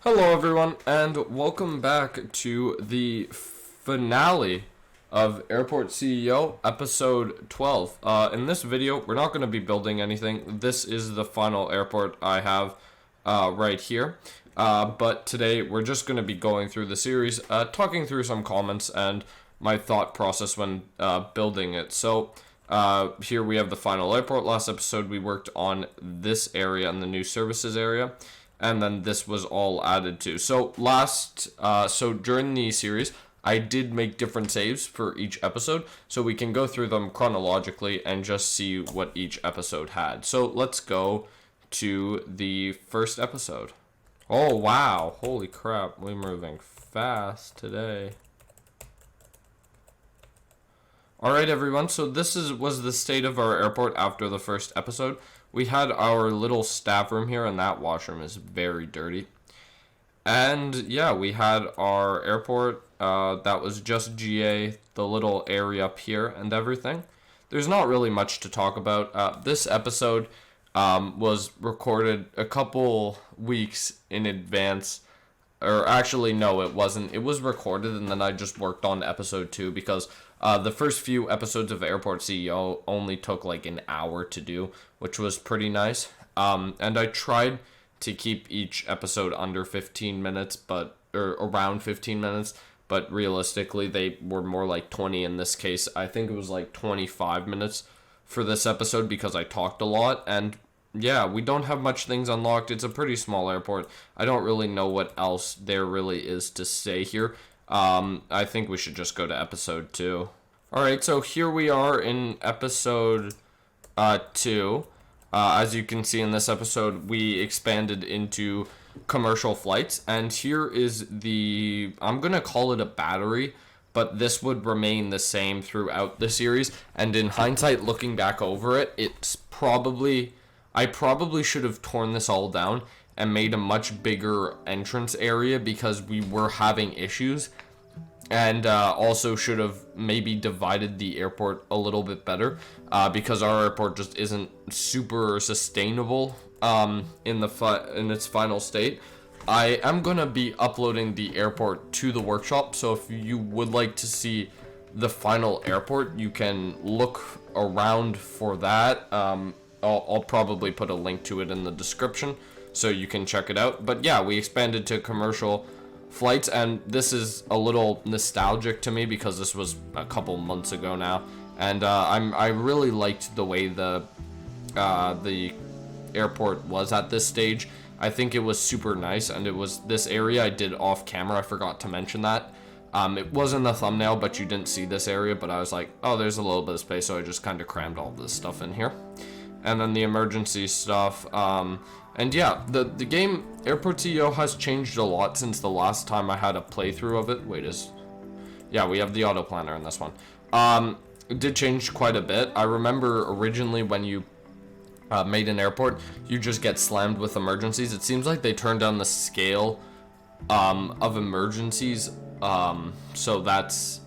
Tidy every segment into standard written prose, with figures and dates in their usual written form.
Hello, everyone, and welcome back to the finale of Airport CEO, episode 12. In this video, we're not going to be building anything. This is the final airport I have right here. But today, we're just going to be going through the series, talking through some comments and my thought process when building it. So, here we have the final airport. Last episode, we worked on this area and the new services area. And then this was all added to. So during the series, I did make different saves for each episode, so we can go through them chronologically and just see what each episode had. So let's go to the first episode. Oh wow, holy crap, we're moving fast today. Alright everyone, so this was the state of our airport after the first episode. We had our little staff room here, and that washroom is very dirty. And yeah, we had our airport that was just GA, the little area up here and everything. There's not really much to talk about. This episode was recorded a couple weeks in advance. Or actually, no, it wasn't. It was recorded, and then I just worked on episode 2 because the first few episodes of Airport CEO only took like an hour to do, which was pretty nice. And I tried to keep each episode under 15 minutes, or around 15 minutes, but realistically, they were more like 20 in this case. I think it was like 25 minutes for this episode because I talked a lot, and yeah, we don't have much things unlocked. It's a pretty small airport. I don't really know what else there really is to say here. I think we should just go to episode 2. Alright, so here we are in episode 2. As you can see in this episode, we expanded into commercial flights. And here is I'm going to call it a battery, but this would remain the same throughout the series. And in hindsight, looking back over it, I probably should have torn this all down and made a much bigger entrance area because we were having issues, and also should have maybe divided the airport a little bit better because our airport just isn't super sustainable in its final state. I am going to be uploading the airport to the workshop, so if you would like to see the final airport, you can look around for that. I'll probably put a link to it in the description so you can check it out. But yeah, we expanded to commercial flights, and this is a little nostalgic to me because this was a couple months ago now, and I really liked the way the airport was at this stage. I think it was super nice, and it was this area I did off camera. I forgot to mention that. It was in the thumbnail, but you didn't see this area, but I was like, oh, there's a little bit of space, so I just kind of crammed all this stuff in here. And then the emergency stuff. And yeah, the game Airport CEO has changed a lot since the last time I had a playthrough of it. Yeah, we have the auto planner in this one. It did change quite a bit. I remember originally when you made an airport, you just get slammed with emergencies. It seems like they turned down the scale of emergencies. So that's...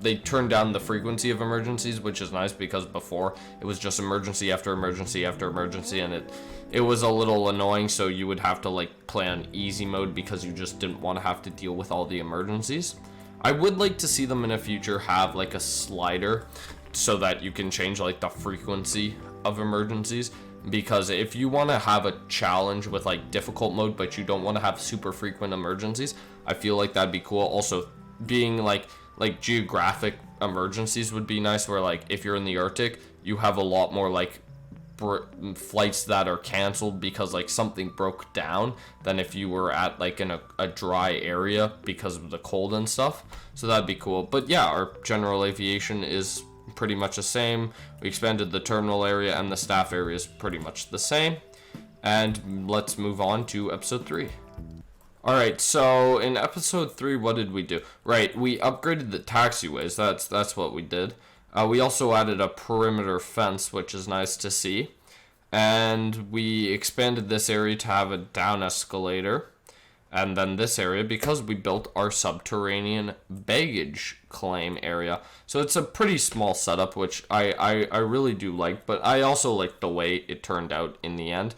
they turned down the frequency of emergencies, which is nice because before it was just emergency after emergency after emergency, and it was a little annoying, so you would have to like play on easy mode because you just didn't want to have to deal with all the emergencies. I would like to see them in the future have like a slider so that you can change like the frequency of emergencies, because if you want to have a challenge with like difficult mode but you don't want to have super frequent emergencies, I feel like that'd be cool. Also, being like geographic emergencies would be nice, where like if you're in the Arctic, you have a lot more like flights that are canceled because like something broke down than if you were at like in a dry area because of the cold and stuff. So that'd be cool. But yeah, our general aviation is pretty much the same. We expanded the terminal area, and the staff area is pretty much the same. And let's move on to episode 3. Alright, so in episode 3, what did we do? Right, we upgraded the taxiways. That's what we did. We also added a perimeter fence, which is nice to see. And we expanded this area to have a down escalator. And then this area, because we built our subterranean baggage claim area. So it's a pretty small setup, which I really do like. But I also like the way it turned out in the end.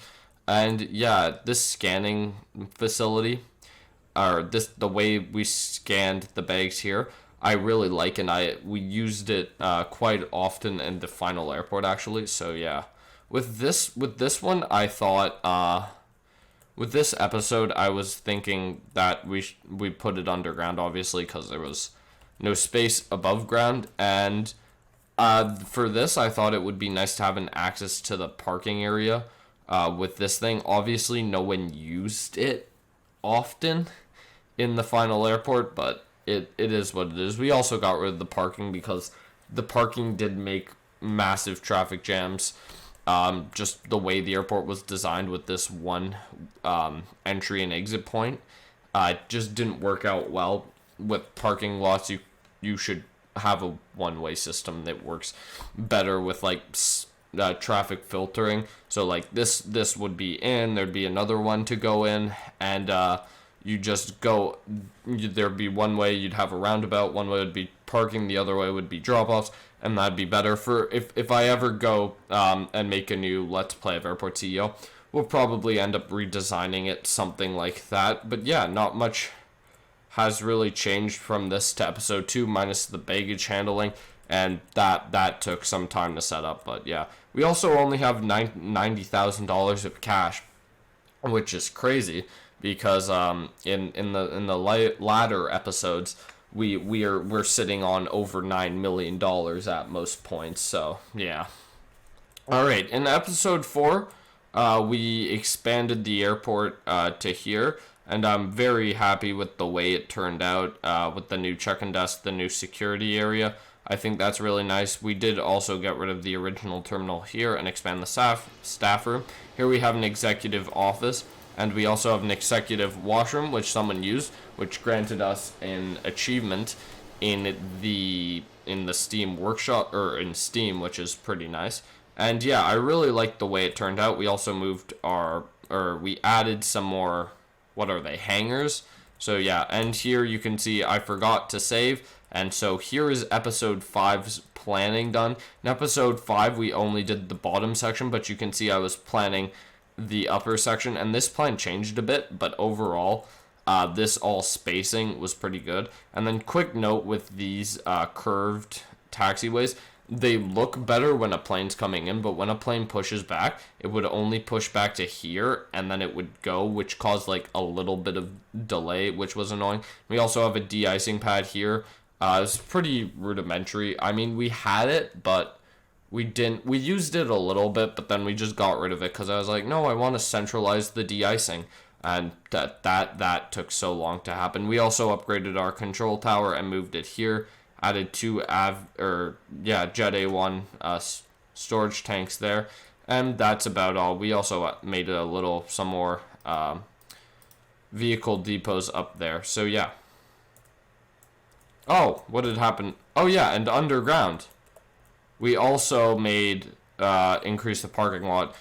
And yeah, this scanning facility or the way we scanned the bags here, I really like, and we used it quite often in the final airport actually. So yeah, with this one, I thought with this episode, I was thinking that we put it underground, obviously, because there was no space above ground, and for this, I thought it would be nice to have an access to the parking area with this thing. Obviously, no one used it often in the final airport, but it is what it is. We also got rid of the parking because the parking did make massive traffic jams. Just the way the airport was designed with this one entry and exit point, it just didn't work out well. With parking lots, you should have a one-way system that works better with like traffic filtering. So like this would be in, there'd be another one to go in, and you just go, there'd be one way, you'd have a roundabout, one way would be parking, the other way would be drop-offs, and that'd be better for if I ever go and make a new Let's Play of Airport CEO. We'll probably end up redesigning it something like that. But yeah, not much has really changed from this to episode 2, minus the baggage handling, and that took some time to set up. But yeah, we also only have $90,000 of cash, which is crazy because in the latter episodes we're sitting on over $9 million at most points. So yeah. All right, in episode 4, we expanded the airport to here, and I'm very happy with the way it turned out with the new check-in desk, the new security area. I think that's really nice. We did also get rid of the original terminal here and expand the staff room. Here we have an executive office, and we also have an executive washroom, which someone used, which granted us an achievement in the Steam workshop, or in Steam, which is pretty nice. And yeah, I really like the way it turned out. We also moved we added some more, what are they, hangers? So yeah, and here you can see I forgot to save, and so here is episode 5's planning done. In episode 5, we only did the bottom section, but you can see I was planning the upper section, and this plan changed a bit, but overall, this all spacing was pretty good. And then quick note with these curved taxiways, they look better when a plane's coming in, but when a plane pushes back, it would only push back to here, and then it would go, which caused like a little bit of delay, which was annoying. We also have a de-icing pad here. It's pretty rudimentary. I mean, we had it, but we used it a little bit, but then we just got rid of it because I was like, no, I want to centralize the de-icing, and that took so long to happen. We also upgraded our control tower and moved it here. Added 2 Jet A1 storage tanks there, and that's about all. We also made some more vehicle depots up there. So yeah. Oh, what had happened? Oh yeah, and underground, we also made increase the parking lot,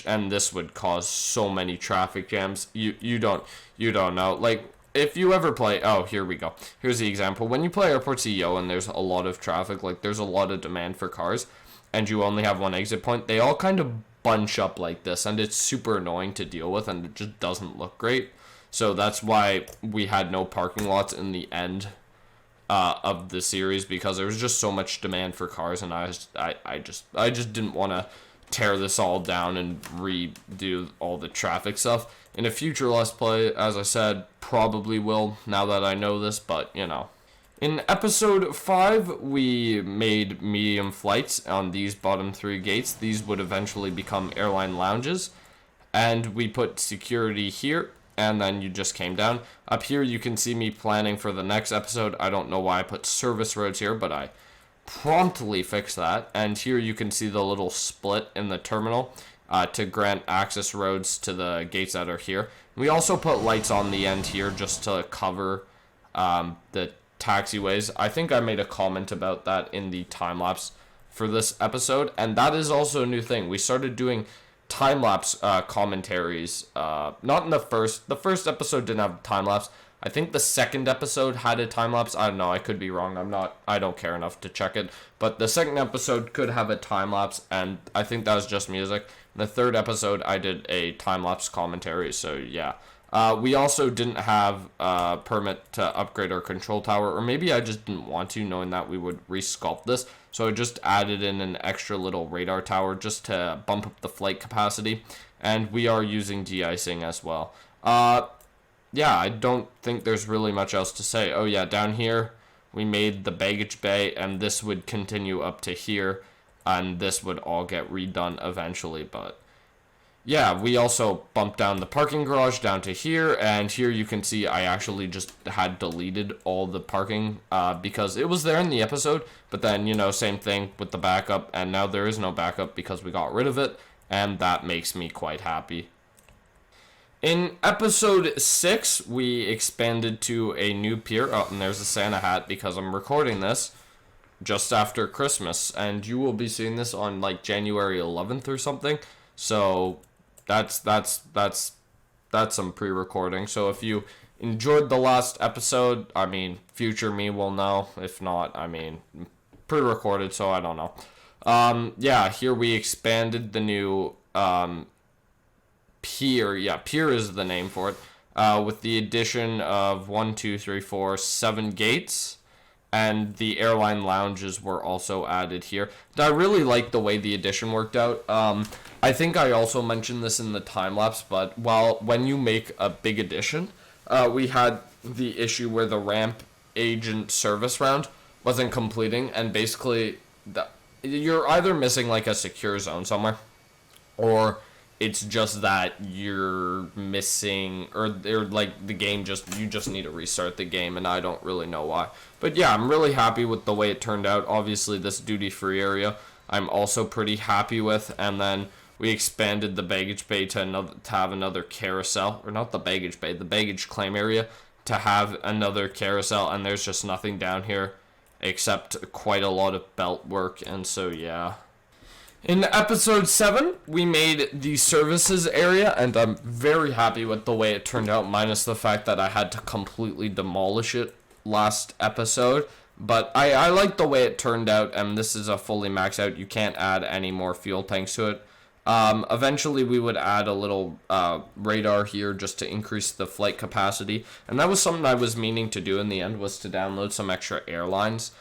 and this would cause so many traffic jams. You don't know, like. If you ever play, oh, here we go. Here's the example. When you play Airport CEO and there's a lot of traffic, like there's a lot of demand for cars, and you only have one exit point, they all kind of bunch up like this, and it's super annoying to deal with, and it just doesn't look great. So that's why we had no parking lots in the end of the series, because there was just so much demand for cars, and I just didn't want to tear this all down and redo all the traffic stuff. In a future Let's Play, as I said, probably will, now that I know this, but, you know. In episode 5, we made medium flights on these bottom 3 gates. These would eventually become airline lounges. And we put security here, and then you just came down. Up here, you can see me planning for the next episode. I don't know why I put service roads here, but I promptly fixed that. And here you can see the little split in the terminal to grant access roads to the gates that are here. We also put lights on the end here just to cover the taxiways. I think I made a comment about that in the time-lapse for this episode, and that is also a new thing. We started doing time-lapse commentaries. Not in the first episode didn't have time-lapse. I think the second episode had a time-lapse. I don't know, I could be wrong. I don't care enough to check it. But the second episode could have a time-lapse, and I think that was just music. In the third episode, I did a time-lapse commentary, so yeah. We also didn't have a permit to upgrade our control tower, or maybe I just didn't want to, knowing that we would resculpt this. So I just added in an extra little radar tower just to bump up the flight capacity, and we are using de-icing as well. Yeah, I don't think there's really much else to say. Oh yeah, down here we made the baggage bay, and this would continue up to here, and this would all get redone eventually, but yeah, we also bumped down the parking garage down to here, and here you can see I actually just had deleted all the parking because it was there in the episode, but then, you know, same thing with the backup, and now there is no backup because we got rid of it, and that makes me quite happy. In episode 6, we expanded to a new pier. Oh, and there's a Santa hat because I'm recording this just after Christmas, and you will be seeing this on like January 11th or something, so that's some pre-recording. So if you enjoyed the last episode, I mean, future me will know. If not, I mean, pre-recorded, so I don't know. Yeah, here we expanded the new pier. Yeah, pier is the name for it. With the addition of 7 gates. And the airline lounges were also added here. I really like the way the addition worked out. I think I also mentioned this in the time-lapse, but when you make a big addition, we had the issue where the ramp agent service round wasn't completing, and basically you're either missing like a secure zone somewhere, or it's just that you're missing, or like the game you just need to restart the game, and I don't really know why. But yeah, I'm really happy with the way it turned out. Obviously, this duty-free area I'm also pretty happy with, and then we expanded the baggage bay to have another carousel, or not the baggage bay, the baggage claim area, to have another carousel, and there's just nothing down here except quite a lot of belt work, and so yeah. In episode 7, we made the services area, and I'm very happy with the way it turned out, minus the fact that I had to completely demolish it last episode. But I like the way it turned out, and this is a fully maxed out. You can't add any more fuel tanks to it. Eventually, we would add a little radar here just to increase the flight capacity, and that was something I was meaning to do in the end, was to download some extra airlines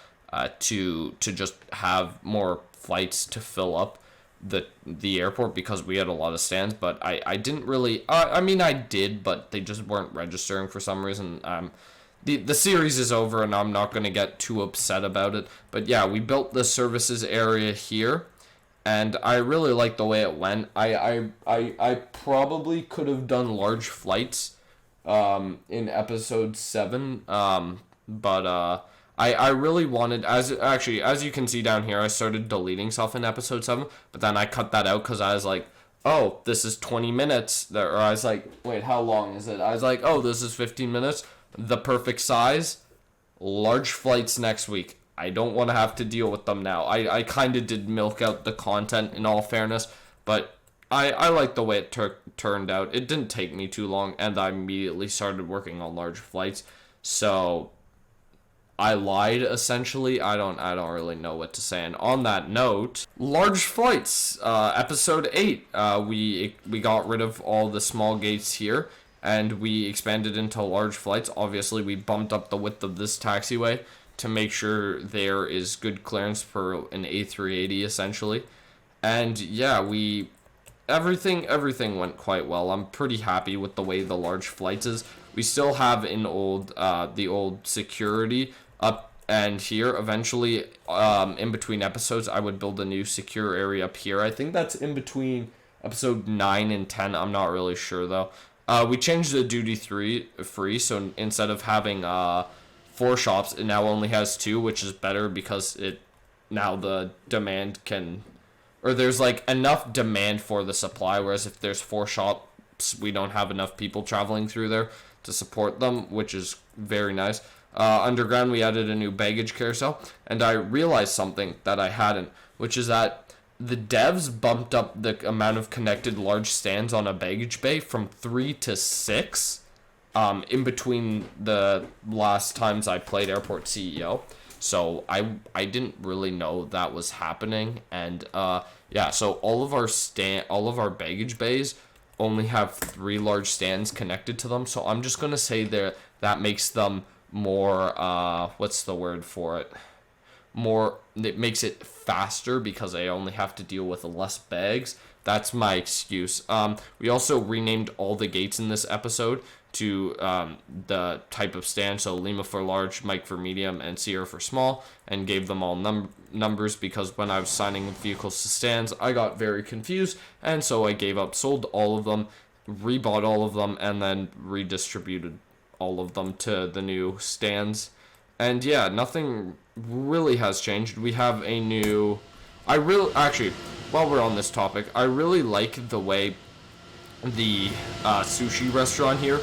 to just have more flights to fill up the airport, because we had a lot of stands, but I didn't really, I mean I did, but they just weren't registering for some reason. The series is over and I'm not going to get too upset about it, but yeah, we built the services area here, and I really like the way it went. I probably could have done large flights in episode 7, but I really wanted, as you can see down here, I started deleting stuff in episode 7, but then I cut that out because I was like, oh, this is 20 minutes. Or I was like, wait, how long is it? I was like, oh, this is 15 minutes. The perfect size. Large flights next week. I don't want to have to deal with them now. I kind of did milk out the content, in all fairness, but I like the way it turned out. It didn't take me too long, and I immediately started working on large flights. So I lied, essentially. I don't really know what to say. And on that note, large flights, episode 8, we got rid of all the small gates here, and we expanded into large flights. Obviously, we bumped up the width of this taxiway to make sure there is good clearance for an A380, essentially. And yeah, everything went quite well. I'm pretty happy with the way the large flights is. We still have the old security up and here. Eventually, in between episodes, I would build a new secure area up here. I think that's in between episode 9 and 10. I'm not really sure though. We changed the duty free, so instead of having 4 shops, it now only has 2, which is better because now the demand there's like enough demand for the supply, whereas if there's 4 shops, we don't have enough people traveling through there to support them, which is very nice. Underground, we added a new baggage carousel, and I realized something that I hadn't, which is that the devs bumped up the amount of connected large stands on a baggage bay from 3 to 6 in between the last times I played Airport CEO. So I didn't really know that was happening, and yeah, so all of our baggage bays only have 3 large stands connected to them. So I'm just going to say that makes them more, what's the word for it? It makes it faster because I only have to deal with less bags. That's my excuse. We also renamed all the gates in this episode to the type of stand, so Lima for large, Mike for medium, and Sierra for small, and gave them all numbers because when I was signing vehicles to stands, I got very confused, and so I gave up, sold all of them, rebought all of them, and then redistributed all of them to the new stands. And yeah, nothing really has changed. We have a new... Actually, while we're on this topic, I really like the way the sushi restaurant here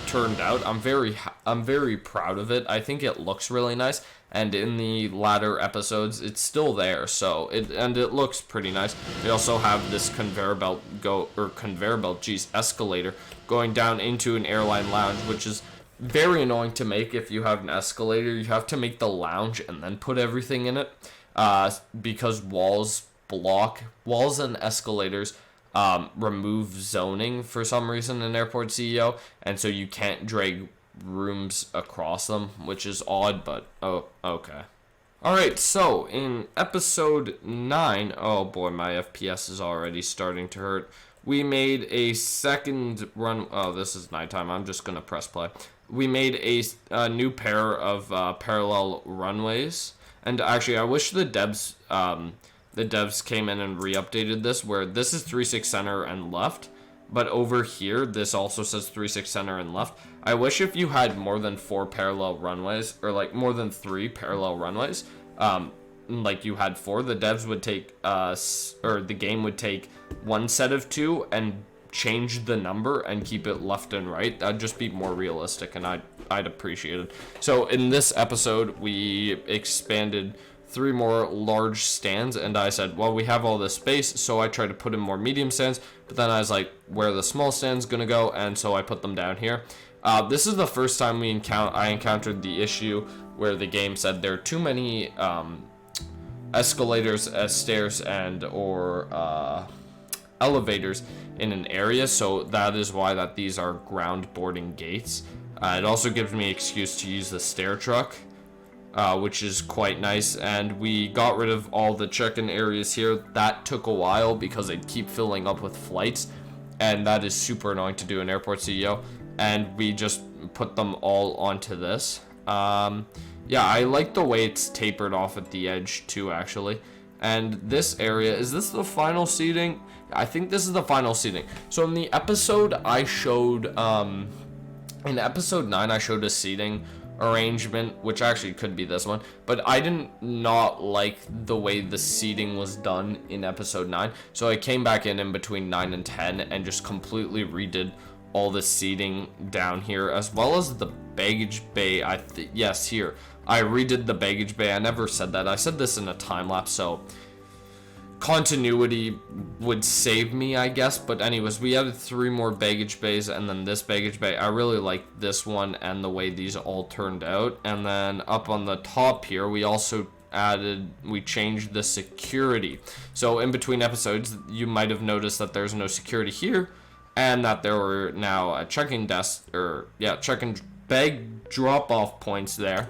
turned out. I'm very proud of it. I think it looks really nice, and in the latter episodes it's still there, so it looks pretty nice. We also have this conveyor belt escalator going down into an airline lounge, which is very annoying to make. If you have an escalator, you have to make the lounge and then put everything in it, because walls and escalators remove zoning for some reason in Airport CEO, and so you can't drag rooms across them, which is odd, but oh, okay. Alright, so in episode 9, oh boy, my FPS is already starting to hurt. We made a second run. Oh, this is nighttime. I'm just gonna press play. We made a new pair of parallel runways, and actually, I wish the devs came in and re-updated this, where this is 36 center and left, but over here this also says 36 center and left. I wish if you had more than 4 parallel runways, or like more than 3 parallel runways, like you had 4, the devs would take or the game would take one set of 2 and change the number and keep it left and right. That'd just be more realistic, and I'd appreciate it. So in this episode, we expanded 3 more large stands, and I said, well, we have all this space, so I tried to put in more medium stands, but then I was like, where are the small stands gonna go? And so I put them down here. This is the first time I encountered the issue where the game said there are too many escalators, stairs, and or elevators in an area, so that is why these are ground boarding gates. It also gives me an excuse to use the stair truck, which is quite nice, and we got rid of all the check-in areas here. That took a while because they'd keep filling up with flights, and that is super annoying to do in Airport CEO, and we just put them all onto this. Yeah, I like the way it's tapered off at the edge too, actually. And this area, is this the final seating? I think this is the final seating. So in the episode I showed, in episode 9 I showed a seating arrangement, which actually could be this one, but I did not like the way the seating was done in episode 9, so I came back in between 9 and 10 and just completely redid all the seating down here, as well as the baggage bay. Yes, here I redid the baggage bay. I never said that. I said this in a time lapse, so continuity would save me, I guess. But anyways, we added 3 more baggage bays, and then this baggage bay. I really like this one and the way these all turned out. And then up on the top here, we also changed the security. So in between episodes, you might have noticed that there's no security here, and that there were now a check-in desk, or yeah, check-in bag drop-off points there,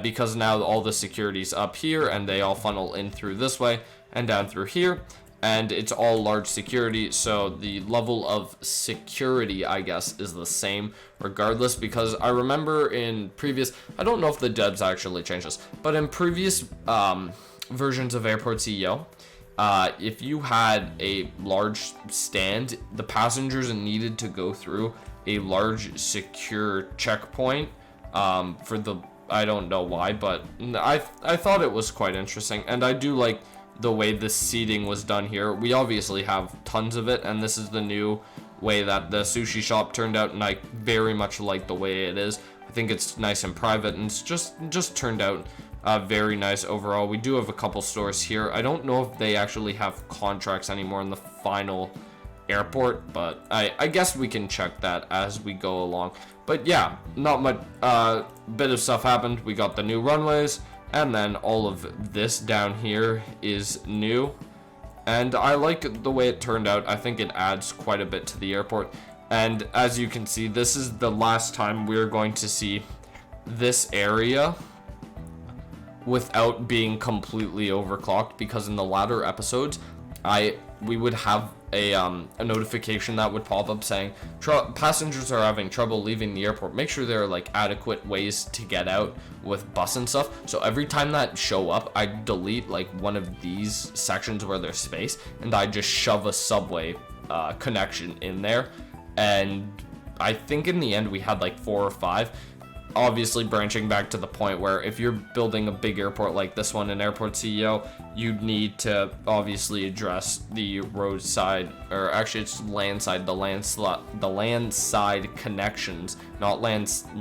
because now all the security's up here, and they all funnel in through this way and down through here, and it's all large security, so the level of security, I guess, is the same regardless, because I remember in previous, I don't know if the devs actually changed this, but in previous versions of Airport CEO, if you had a large stand, the passengers needed to go through a large secure checkpoint for the, I don't know why, but I thought it was quite interesting, and I do like the way the seating was done here. We obviously have tons of it, and this is the new way that the sushi shop turned out, and I very much like the way it is. I think it's nice and private, and it's just turned out very nice overall. We do have a couple stores here. I don't know if they actually have contracts anymore in the final airport, but I guess we can check that as we go along. But yeah, not much, bit of stuff happened. We got the new runways, and then all of this down here is new. and I like the way it turned out. I think it adds quite a bit to the airport. And as you can see, this is the last time we're going to see this area without being completely overclocked, because in the latter episodes, we would have a notification that would pop up saying passengers are having trouble leaving the airport. Make sure there are like adequate ways to get out with bus and stuff. So every time that show up, I delete like one of these sections where there's space, and I just shove a subway connection in there. And I think in the end we had like 4 or 5. Obviously branching back to the point where if you're building a big airport like this one in Airport CEO, you'd need to obviously address the roadside, or actually it's landside, the landside connections, landside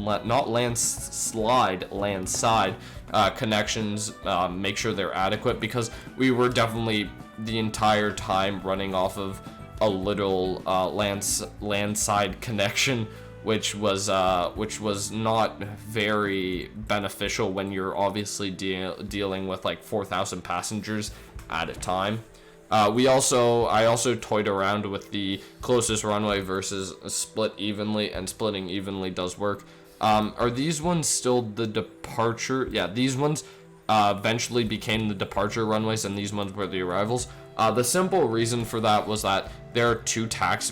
connections. Make sure they're adequate, because we were definitely the entire time running off of a little landside connection, which was not very beneficial when you're obviously dealing with like 4,000 passengers at a time. I also toyed around with the closest runway versus split evenly, and splitting evenly does work. Are these ones still the departure? Yeah, these ones eventually became the departure runways, and these ones were the arrivals. The simple reason for that was that there are two parallel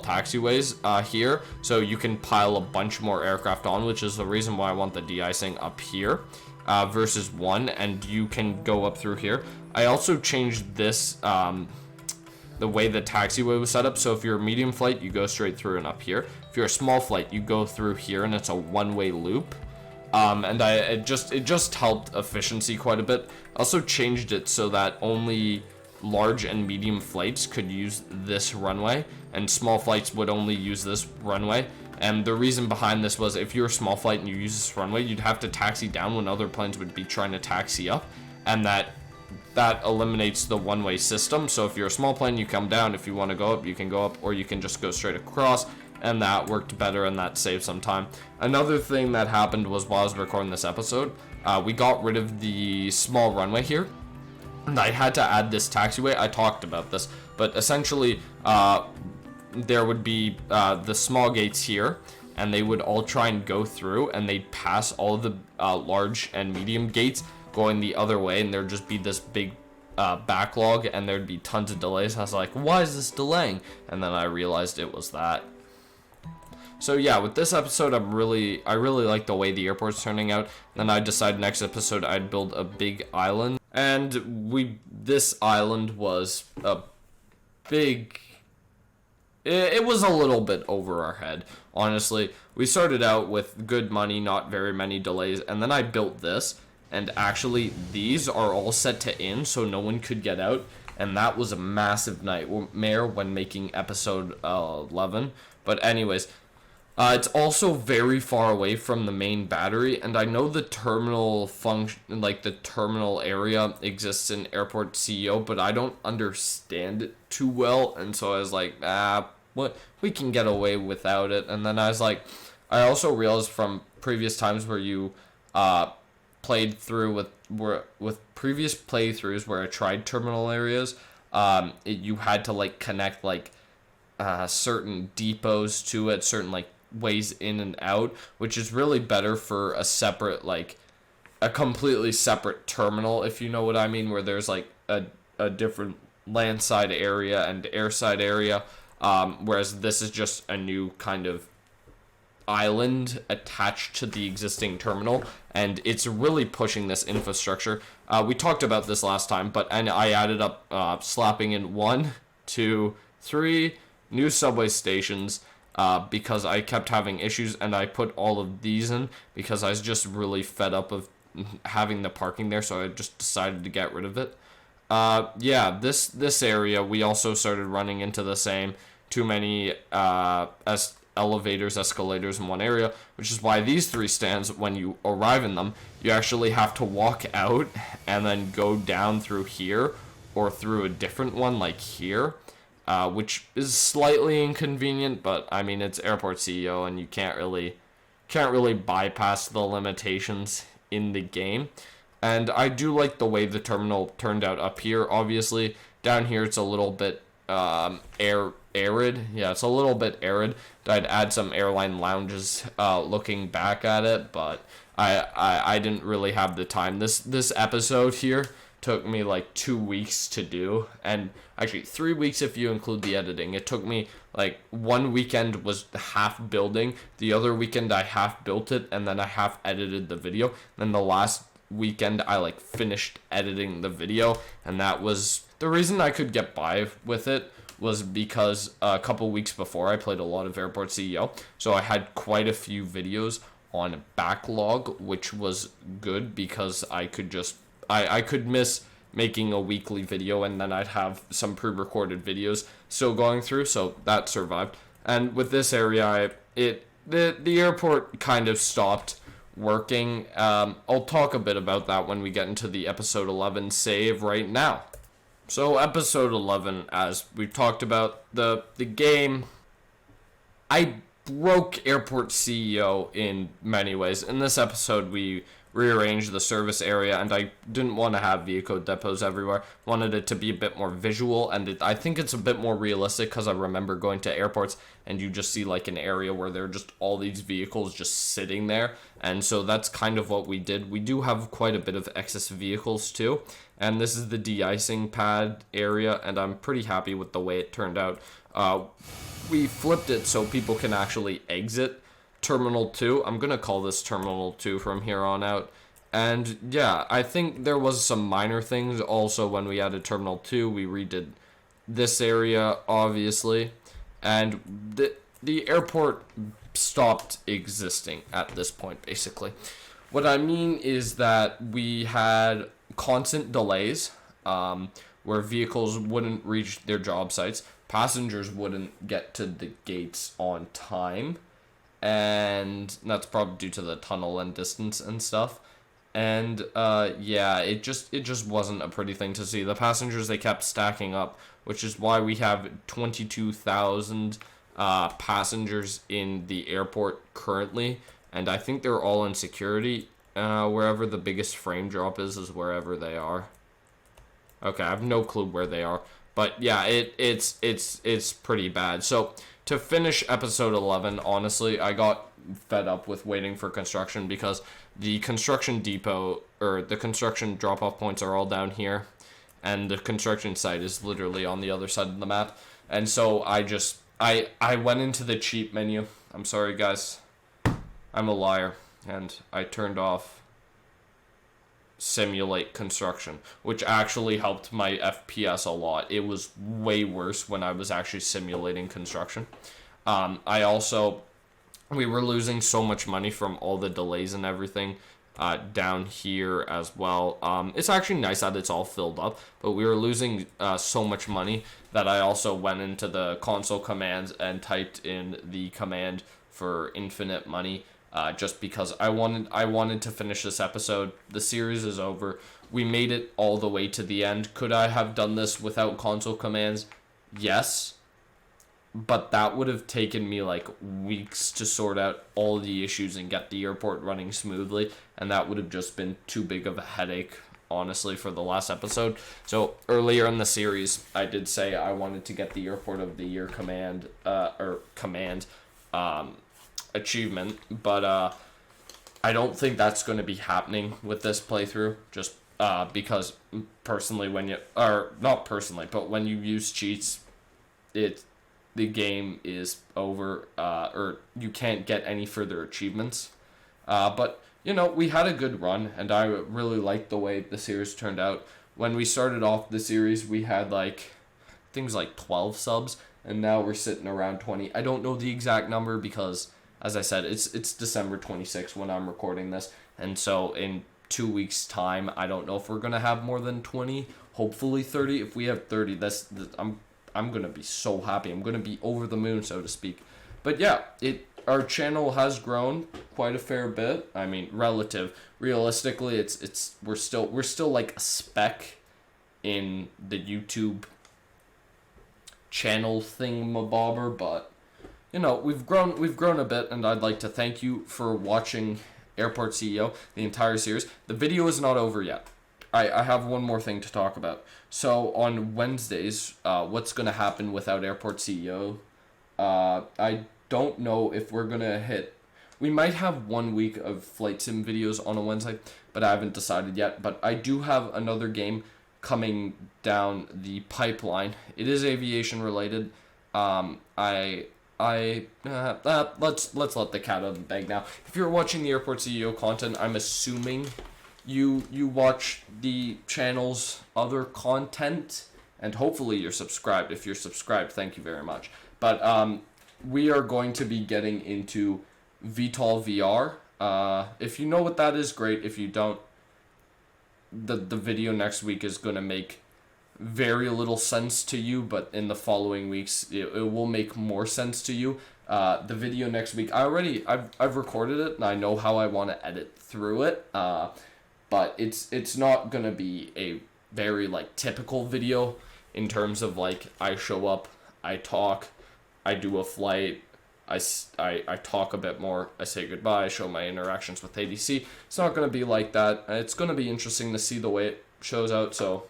taxiways here, so you can pile a bunch more aircraft on, which is the reason why I want the de-icing up here versus one, and you can go up through here. I also changed this, the way the taxiway was set up, so if you're a medium flight, you go straight through and up here. If you're a small flight, you go through here, and it's a one-way loop. And it just helped efficiency quite a bit. Also changed it so that only large and medium flights could use this runway, and small flights would only use this runway. And the reason behind this was, if you're a small flight and you use this runway, you'd have to taxi down when other planes would be trying to taxi up, and that eliminates the one-way system. So if you're a small plane, you come down. If you want to go up, you can go up, or you can just go straight across, and that worked better, and that saved some time. Another thing that happened was, while I was recording this episode, we got rid of the small runway here, and I had to add this taxiway. I talked about this, but essentially there would be the small gates here, and they would all try and go through, and they'd pass all of the large and medium gates going the other way, and there'd just be this big backlog, and there'd be tons of delays. I was like, why is this delaying? And then I realized it was that. So yeah, with this episode, I really like the way the airport's turning out. Then I decided next episode I'd build a big island, and this island was a big. It was a little bit over our head, honestly. We started out with good money, not very many delays, and then I built this, and actually these are all set to in, so no one could get out, and that was a massive nightmare when making episode 11. But anyways. It's also very far away from the main battery, and I know the terminal function, like the terminal area, exists in Airport CEO, but I don't understand it too well, and so I was like, what, we can get away without it. And then I was like, I also realized from previous times where you played through with previous playthroughs where I tried terminal areas, you had to like connect like certain depots to it, certain like ways in and out, which is really better for a separate, like a completely separate terminal, if you know what I mean, where there's like a different landside area and airside area, whereas this is just a new kind of island attached to the existing terminal, and it's really pushing this infrastructure. We talked about this last time, and I added up slapping in 1, 2, 3 new subway stations, because I kept having issues, and I put all of these in because I was just really fed up of having the parking there, so I just decided to get rid of it. Yeah, this area, we also started running into the same too many elevators, escalators in one area, which is why these 3 stands, when you arrive in them, you actually have to walk out and then go down through here or through a different one like here. Which is slightly inconvenient, but I mean, it's Airport CEO, and you can't really bypass the limitations in the game. And I do like the way the terminal turned out up here. Obviously, down here it's a little bit arid. Yeah, it's a little bit arid. I'd add some airline lounges looking back at it, but I didn't really have the time. This episode here took me like 2 weeks to do, and actually 3 weeks if you include the editing. It took me like one weekend was half building, the other weekend I half built it, and then I half edited the video. Then the last weekend I like finished editing the video, and that was the reason I could get by with it, was because a couple weeks before I played a lot of Airport CEO, so I had quite a few videos on backlog, which was good because I could just I could miss making a weekly video, and then I'd have some pre-recorded videos still going through, so that survived. And with this area, the airport kind of stopped working. I'll talk a bit about that when we get into the episode 11 save right now. So episode 11, as we've talked about, the game, I broke Airport CEO in many ways. In this episode, we rearranged the service area, and I didn't want to have vehicle depots everywhere. Wanted it to be a bit more visual, and I think it's a bit more realistic because I remember going to airports and you just see like an area where there are just all these vehicles just sitting there, and so that's kind of what we did. We do have quite a bit of excess vehicles too, and this is the de-icing pad area, and I'm pretty happy with the way it turned out. We flipped it so people can actually exit Terminal 2. I'm going to call this Terminal 2 from here on out. And yeah, I think there was some minor things also when we added Terminal 2. We redid this area, obviously. And the airport stopped existing at this point, basically. What I mean is that we had constant delays where vehicles wouldn't reach their job sites. Passengers wouldn't get to the gates on time, and that's probably due to the tunnel and distance and stuff. And yeah, it just wasn't a pretty thing to see. The passengers, they kept stacking up, which is why we have 22,000 passengers in the airport currently, and I think they're all in security. Wherever the biggest frame drop is wherever they are. Okay, I have no clue where they are. But yeah, it's pretty bad. So to finish episode 11, honestly, I got fed up with waiting for construction because the construction depot or the construction drop-off points are all down here, and the construction site is literally on the other side of the map. And so I went into the cheat menu. I'm sorry, guys. I'm a liar, and I turned off simulate construction, which actually helped my FPS a lot. It was way worse when I was actually simulating construction. We were losing so much money from all the delays and everything down here as well. It's actually nice that it's all filled up, but we were losing so much money that I also went into the console commands and typed in the command for infinite money. Just because I wanted to finish this episode. The series is over. We made it all the way to the end. Could I have done this without console commands? Yes. But that would have taken me like weeks to sort out all the issues and get the airport running smoothly, and that would have just been too big of a headache, honestly, for the last episode. So earlier in the series, I did say I wanted to get the Airport of the Year command achievement, but I don't think that's going to be happening with this playthrough, just because personally when you use cheats, the game is over, or you can't get any further achievements. But you know, we had a good run, and I really liked the way the series turned out. When we started off the series, we had like things like 12 subs, and now we're sitting around 20. I don't know the exact number because, as I said, it's December 26th when I'm recording this, and so in 2 weeks' time, I don't know if we're gonna have more than 20. Hopefully 30. If we have 30, I'm gonna be so happy. I'm gonna be over the moon, so to speak. But yeah, our channel has grown quite a fair bit. I mean, realistically, we're still like a speck in the YouTube channel thingamabobber, but you know, we've grown a bit, and I'd like to thank you for watching Airport CEO, the entire series. The video is not over yet. I have one more thing to talk about. So on Wednesdays, what's going to happen without Airport CEO? I don't know if we're going to hit... We might have 1 week of flight sim videos on a Wednesday, but I haven't decided yet. But I do have another game coming down the pipeline. It is aviation related. Let's let the cat out of the bag now. If you're watching the Airport CEO content, I'm assuming you watch the channel's other content, and hopefully you're subscribed. If you're subscribed, thank you very much. But we are going to be getting into VTOL VR. If you know what that is, great. If you don't, the video next week is going to make very little sense to you, but in the following weeks it will make more sense to you. The video next week, I've recorded it and I know how I want to edit through it, but it's not gonna be a very like typical video in terms of like I show up, I talk, I do a flight, I talk a bit more, I say goodbye, I show my interactions with ADC. It's not gonna be like that. It's gonna be interesting to see the way it shows out, so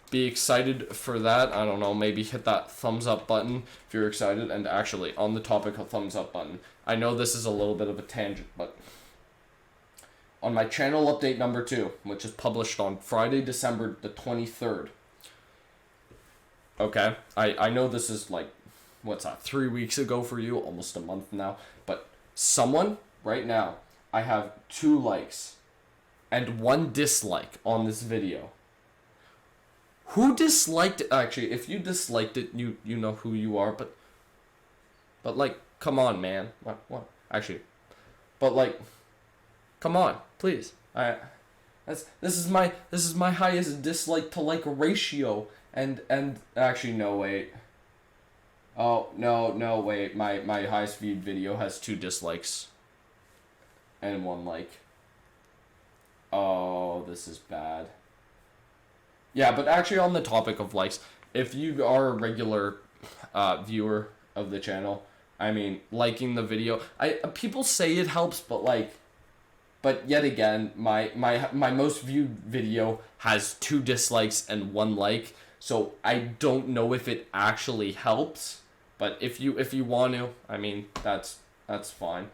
be excited for that. I don't know, maybe hit that thumbs up button if you're excited. And actually, on the topic of thumbs up button, I know this is a little bit of a tangent, but on my channel update number 2, which is published on Friday, December the 23rd. Okay, I know this is like, what's that, 3 weeks ago for you, almost a month now, but someone, right now, I have 2 likes and 1 dislike on this video. Who disliked it? Actually, if you disliked it, you know who you are, but like, come on, man. What? Actually, but like, come on, please. This is my highest dislike to like ratio, and actually no wait. Oh no wait, my highest viewed video has 2 dislikes and 1 like. Oh, this is bad. Yeah, but actually on the topic of likes, if you are a regular viewer of the channel, I mean, liking the video, people say it helps, but yet again, my most viewed video has 2 dislikes and 1 like, so I don't know if it actually helps, but if you want to, I mean, that's fine.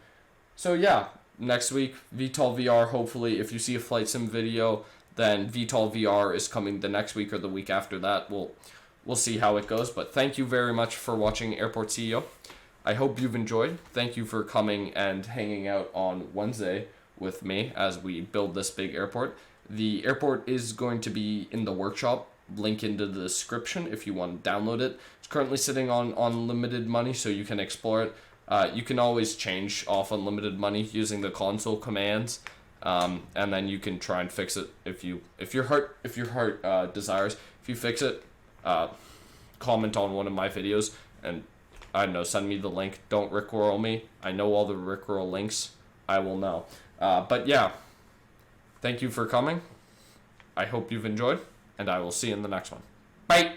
So yeah, next week, VTOL VR, hopefully, if you see a flight sim video, then VTOL VR is coming the next week or the week after that. We'll see how it goes. But thank you very much for watching Airport CEO. I hope you've enjoyed. Thank you for coming and hanging out on Wednesday with me as we build this big airport. The airport is going to be in the workshop. Link into the description if you want to download it. It's currently sitting on unlimited money, so you can explore it. You can always change off unlimited money using the console commands. And then you can try and fix it if your heart desires. If you fix it, comment on one of my videos and I don't know, send me the link. Don't rickroll me. I know all the rickroll links. I will know. But yeah, thank you for coming. I hope you've enjoyed, and I will see you in the next one. Bye.